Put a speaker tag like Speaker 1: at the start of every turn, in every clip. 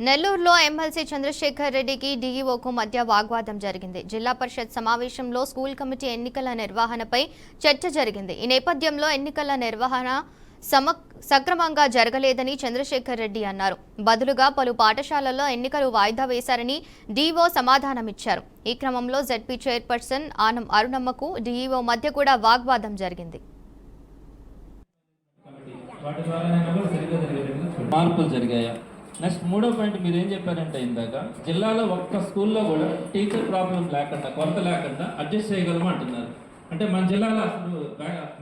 Speaker 1: నెల్లూరులో ఎమ్మెల్సీ చంద్రశేఖర్ రెడ్డికి డీఈఓకు మధ్య వాగ్వాదం జరిగింది. జిల్లా పరిషత్ సమావేశంలో స్కూల్ కమిటీ ఎన్నికల నిర్వహణపై చర్చ జరిగింది. ఈ నేపథ్యంలో ఎన్నికల నిర్వహణ సక్రమంగా జరగలేదని చంద్రశేఖర్ రెడ్డి అన్నారు. బదులుగా పలు పాఠశాలల్లో ఎన్నికలు వాయిదా వేశారని డీఓ సమాధానమిచ్చారు. ఈ క్రమంలో జెడ్పీ చైర్పర్సన్ ఆనం అరుణమ్మకు డీఈఓ మధ్య కూడా వాగ్వాదం జరిగింది.
Speaker 2: మార్పులు జరిగాయా? నెక్స్ట్ మూడో పాయింట్ మీరు ఏం చెప్పారంటే, ఇందాక జిల్లాలో ఒక్క స్కూల్లో కూడా టీచర్ ప్రాబ్లం లేకుండా, కొరత లేకుండా అడ్జస్ట్ చేయగలమా అంటున్నారు. అంటే మన జిల్లాలో అసలు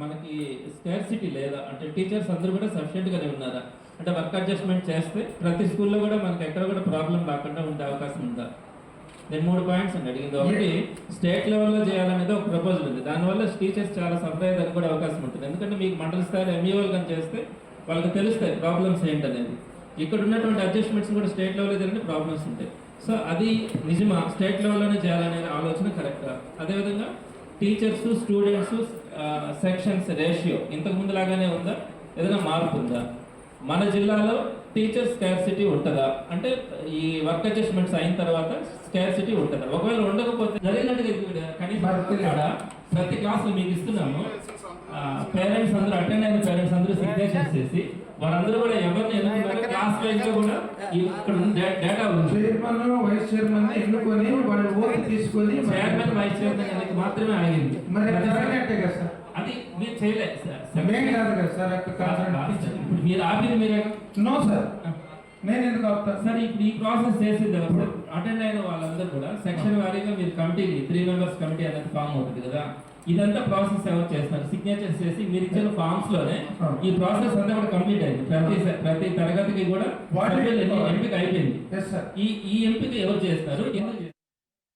Speaker 2: మనకి స్కేర్సిటీ లేదా? అంటే టీచర్స్ అందరూ కూడా సఫిషియెంట్గానే ఉన్నారా? అంటే వర్క్ అడ్జస్ట్మెంట్ చేస్తే ప్రతి స్కూల్లో కూడా మనకి ఎక్కడ కూడా ప్రాబ్లం రాకుండా ఉండే అవకాశం ఉందా? నేను 3 పాయింట్స్ అండి అడిగింది. ఒకటి, స్టేట్ లెవెల్లో చేయాలనేది ఒక ప్రపోజల్ ఉంది. దానివల్ల టీచర్స్ చాలా సర్ప్రైజ్ కూడా అవకాశం ఉంటుంది. ఎందుకంటే మీకు మండల స్థాయిలో ఎంఈఓలు కానీ చేస్తే వాళ్ళకి తెలుస్తాయి ప్రాబ్లమ్స్ ఏంటనేది. ఇక్కడ ఉన్నటువంటి అడ్జస్ట్మెంట్స్ కూడా స్టేట్ లెవెల్లో జరిగిన ప్రాబ్లమ్స్ ఉంటాయి. సో అది నిజమా? స్టేట్ లెవెల్లోనే చేయాలనే ఆలోచన కరెక్టా? అదేవిధంగా టీచర్స్, స్టూడెంట్స్, సెక్షన్స్ రేషియో ఇంతకు ముందు లాగానే ఉందా? ఏదైనా మార్పు ఉందా? మన జిల్లాలో టీచర్ స్కేర్సిటీ ఉంటుందా? అంటే ఈ వర్క్ అడ్జస్ట్మెంట్స్ అయిన తర్వాత స్కేర్సిటీ ఉంటుందా? ఒకవేళ ఉండకపోతే జరిగినట్టుగా కనీసం ప్రతి క్లాసులో మీకు ఇస్తున్నాము, పేరెంట్స్ అందరూ అటెండ్ అయిన పేరెంట్స్ అందరూ సిగ్నేచర్స్ చేసి వాళ్ళందరూ కూడా ఎవరిని ఎన్నుకున్నారో క్లాస్ వైజ్ గా కూడా ఇక్కడ డేటా ఉంది.
Speaker 3: చైర్మన్, వైస్ చైర్మన్ ఎన్నుకొని వాళ్ళు ఓటు తీసుకొని
Speaker 2: చైర్మన్, వైస్ చైర్మన్ అనేది మాత్రమే ఆగింది.
Speaker 3: మరి జరగట్టే కదా సార్?
Speaker 2: అది మీరు చేయలేదు సార్.
Speaker 3: మేం కాదు కదా సార్.
Speaker 2: ఇప్పుడు మీరు ఆపింది మీరే.
Speaker 3: నో సార్, నేను ఎందుకు ఆపుతా
Speaker 2: సార్? ఇప్పుడు ఈ ప్రాసెస్ చేసేది అటెండ్ అయిన వాళ్ళందరూ కూడా సెక్షన్ వారీగా మీరు కమిటీ 3 మెంబర్స్ కమిటీ అనేది ఫామ్ అవుతుంది కదా. ఇదంతా ప్రాసెస్ ఎవరు చేస్తారు? సిగ్నేచర్స్ చేసి మీరు ఇచ్చిన ఫామ్స్ లోనే ఈ ప్రాసెస్ అంతా కూడా కంప్లీట్ అయింది. ప్రతి తరగతికి కూడా ఎంపిక అయిపోయింది. ఈ ఎంపిక ఎవరు చేస్తారు? ఎందుకు